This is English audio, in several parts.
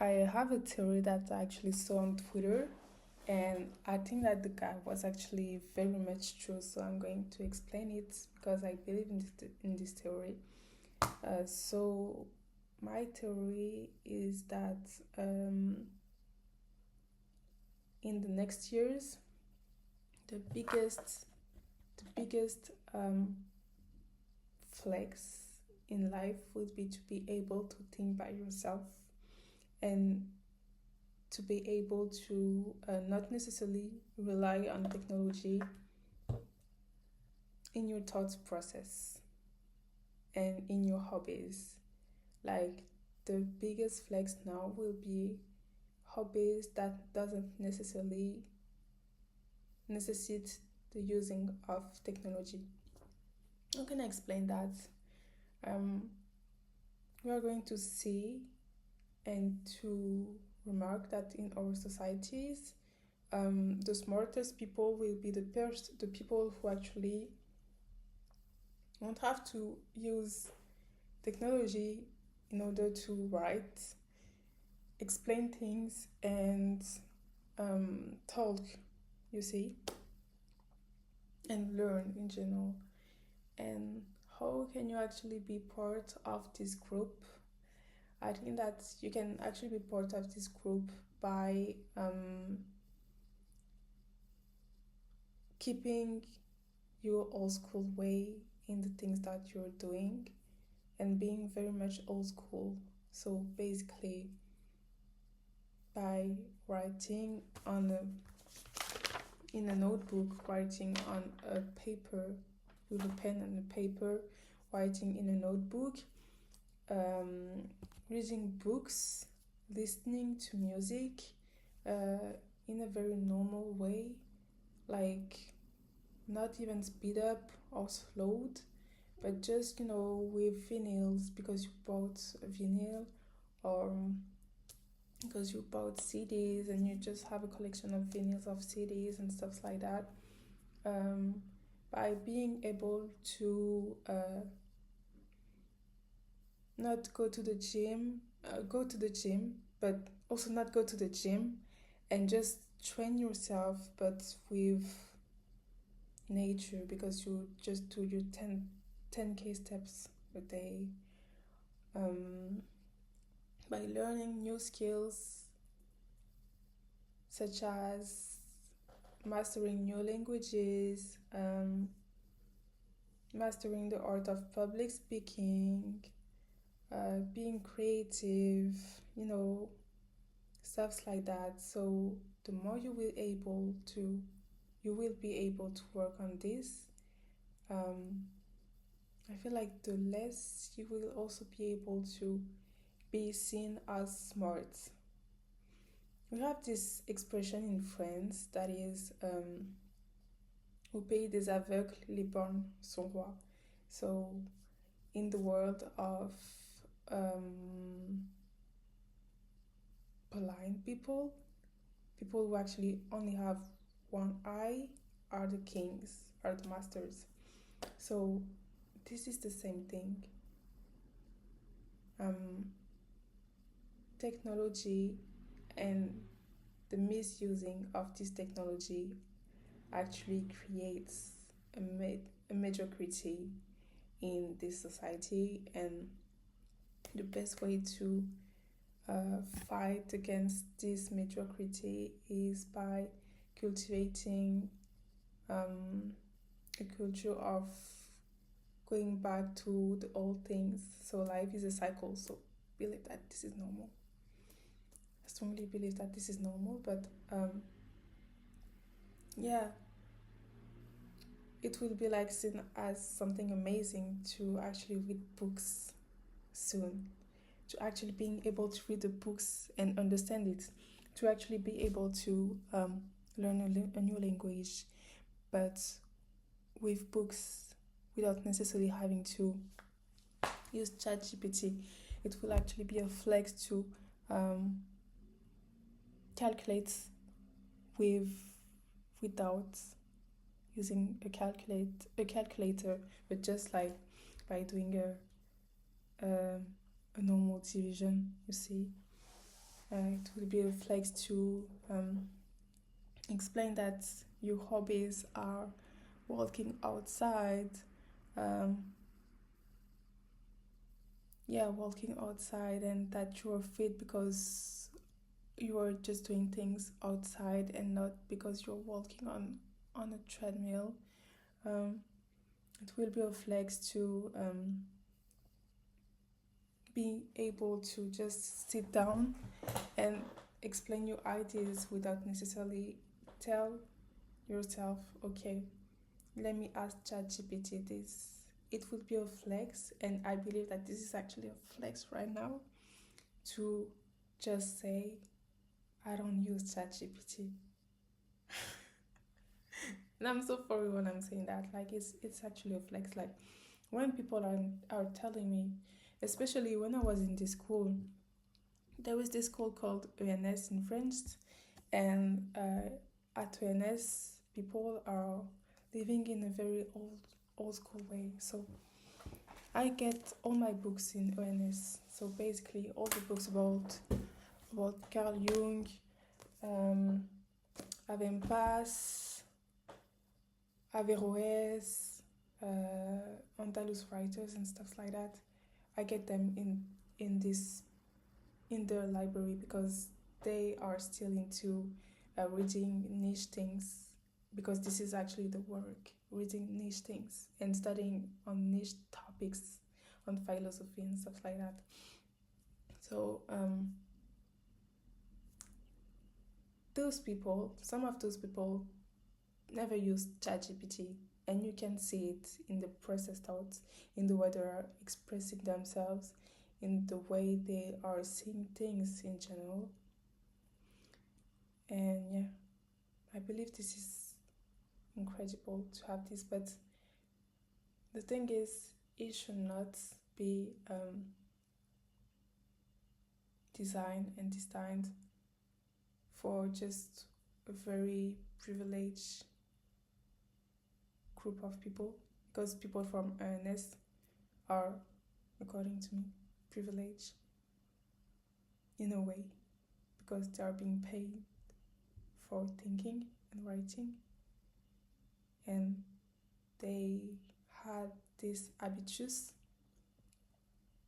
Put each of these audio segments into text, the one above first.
I have a theory that I actually saw on Twitter, and I think that the guy was actually very much true. So I'm going to explain it because I believe in this theory. So my theory is that in the next years, the biggest flex in life would be to be able to think by yourself and to be able to not necessarily rely on technology in your thoughts process and in your hobbies. Like the biggest flex now will be hobbies that doesn't necessarily necessitate the using of technology. How can I explain that? Um, we are going to see and to remark that in our societies, the smartest people will be the people who actually won't have to use technology in order to write, explain things, and talk, you see, and learn in general. And how can you actually be part of this group? I think that you can actually be part of this group by keeping your old school way in the things that you're doing and being very much old school. So basically, by writing on in a notebook, writing on a paper with a pen and a paper, writing in a notebook, reading books, listening to music in a very normal way, like not even speed up or slowed, but just with vinyls because you bought a vinyl, or because you bought CDs and you just have a collection of vinyls of CDs and stuff like that. By being able to not go to the gym, go to the gym, but also not go to the gym, and just train yourself, but with nature, because you just do your 10K steps a day. By learning new skills such as mastering new languages, mastering the art of public speaking, being creative, stuffs like that. So the more you will be able to work on this. I feel like the less you will also be able to be seen as smart. We have this expression in France that is au pays des aveugles, les borgnes sont rois. So, in the world of blind people who actually only have one eye are the kings, are the masters. So, this is the same thing. Technology and the misusing of this technology actually creates a mediocrity in this society, and the best way to fight against this mediocrity is by cultivating a culture of going back to the old things. So life is a cycle, so believe that this is normal. I strongly believe that this is normal, but yeah, it will be like seen as something amazing to actually read books soon, to actually being able to read the books and understand it, to actually be able to learn a new language, but with books without necessarily having to use ChatGPT. It will actually be a flex to calculate without using a calculator, but just like by doing a normal division, you see. It will be a flex to explain that your hobbies are walking outside, um, walking outside, and that you are fit because you are just doing things outside and not because you're walking on a treadmill. Um, it will be a flex to be able to just sit down and explain your ideas without necessarily tell yourself, okay, let me ask ChatGPT this. It would be a flex, and I believe that this is actually a flex right now to just say, I don't use ChatGPT. And I'm so sorry when I'm saying that. Like it's actually a flex. Like when people are telling me, especially when I was in this school, there was this school called ENS in French, and at ENS people are living in a very old school way. So I get all my books in ENS. So basically all the books about Carl Jung, um, Habermas, Averroes, Andalus writers and stuff like that. I get them in this in their library because they are still into reading niche things, because this is actually the work, reading niche things and studying on niche topics on philosophy and stuff like that. So some of those people never used ChatGPT, and you can see it in the processed thoughts, in the way they are expressing themselves, in the way they are seeing things in general. And yeah, I believe this is incredible to have this, but the thing is, it should not be designed and destined for just a very privileged group of people, because people from ENS are, according to me, privileged in a way, because they are being paid for thinking and writing, and they had this habitus.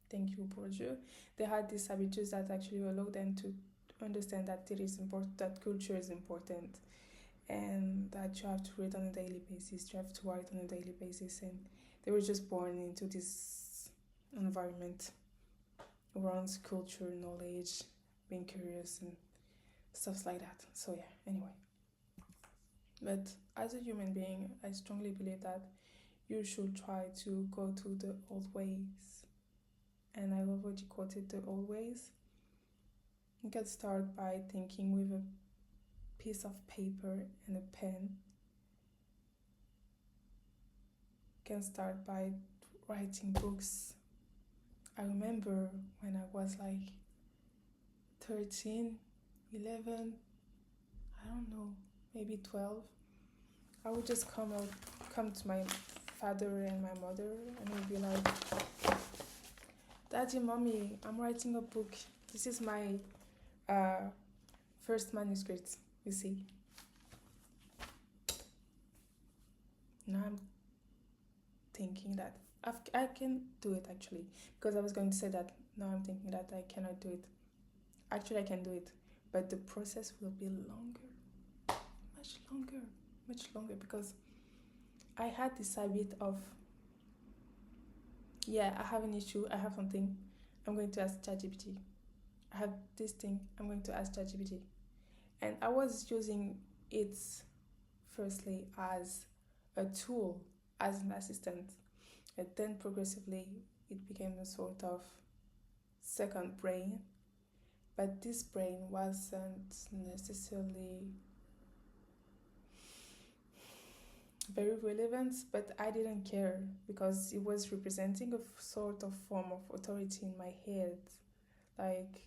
Thank you, Bourdieu. They had this habitus that actually allowed them to understand that it is important, that culture is important, and that you have to read on a daily basis, you have to write on a daily basis, and they were just born into this environment around culture, knowledge, being curious, and stuff like that. So yeah, anyway. But as a human being, I strongly believe that you should try to go to the old ways. And I already quoted the old ways. You can start by thinking with a piece of paper and a pen. You can start by writing books. I remember when I was like 13, 11, I don't know, maybe 12, I would just come to my father and my mother, and would be like, Daddy, Mommy, I'm writing a book. This is my first manuscript, you see. Now I'm thinking that I can do it, actually, because I was going to say that. Now I'm thinking that I cannot do it. Actually, I can do it, but the process will be longer, much longer, because I had this habit of, I have an issue, I have something, I'm going to ask ChatGPT. I have this thing, I'm going to ask ChatGPT. And I was using it firstly as a tool, as an assistant. And then progressively it became a sort of second brain. But this brain wasn't necessarily very relevant, but I didn't care because it was representing a sort of form of authority in my head. Like,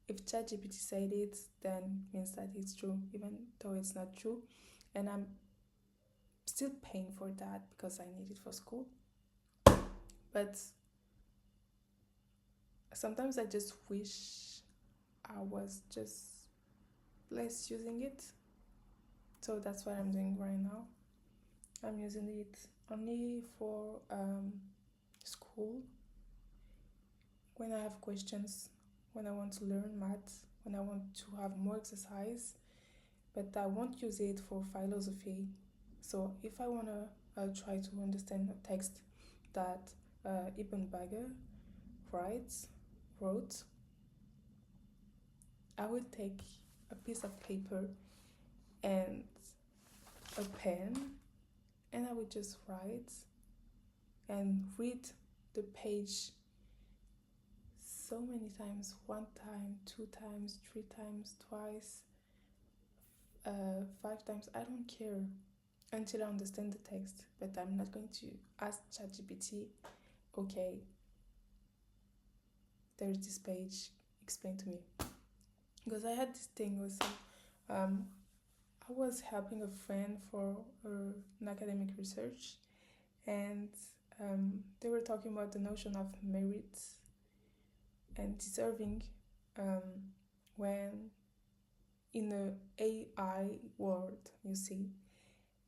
if ChatGPT said it, then it means that it's true, even though it's not true. And I'm still paying for that because I need it for school. But sometimes I just wish I was just less using it. So that's what I'm doing right now. I'm using it only for school, when I have questions, when I want to learn math, when I want to have more exercise, but I won't use it for philosophy. So if I want to try to understand a text that Ibn Bagher wrote, I would take a piece of paper and a pen, and I would just write and read the page so many times, 1 time, 2 times, 3 times, twice, 5 times, I don't care, until I understand the text. But I'm not going to ask ChatGPT, okay, there's this page, explain to me. Because I had this thing also, I was helping a friend for an academic research, and they were talking about the notion of merit and deserving when in the AI world, you see.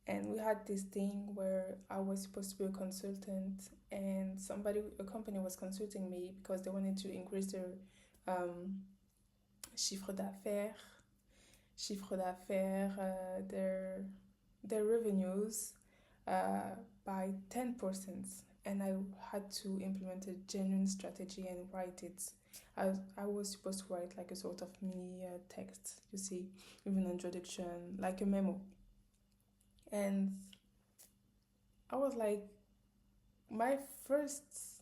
And we had this thing where I was supposed to be a consultant, and a company was consulting me because they wanted to increase their chiffre d'affaires, their revenues by 10%. And I had to implement a genuine strategy and write it. I was supposed to write like a sort of mini text, you see, with an introduction, like a memo. And I was like, my first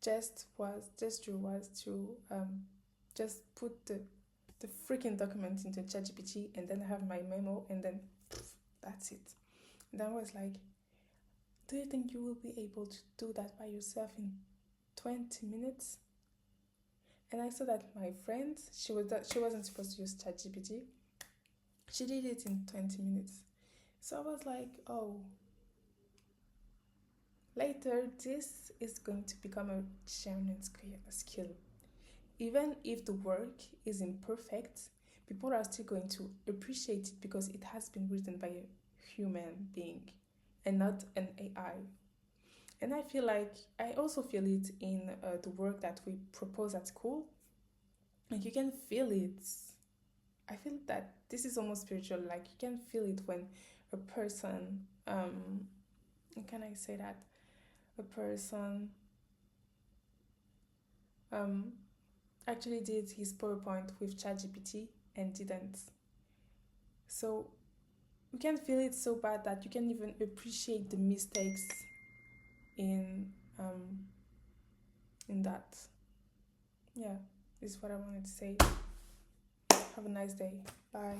gesture was to just put the freaking document into ChatGPT, and then have my memo, and then that's it. And I was like, do you think you will be able to do that by yourself in 20 minutes? And I saw that my friend, she wasn't supposed to use ChatGPT. She did it in 20 minutes. So I was like, oh, later this is going to become a genuine skill. Even if the work is imperfect, people are still going to appreciate it because it has been written by a human being and not an AI. And I also feel it in the work that we propose at school. Like, you can feel it. I feel that this is almost spiritual. Like, you can feel it when a person, how can I say that? A person actually did his PowerPoint with ChatGPT and didn't. So you can feel it so bad that you can even appreciate the mistakes in that. Yeah, this is what I wanted to say. Have a nice day. Bye.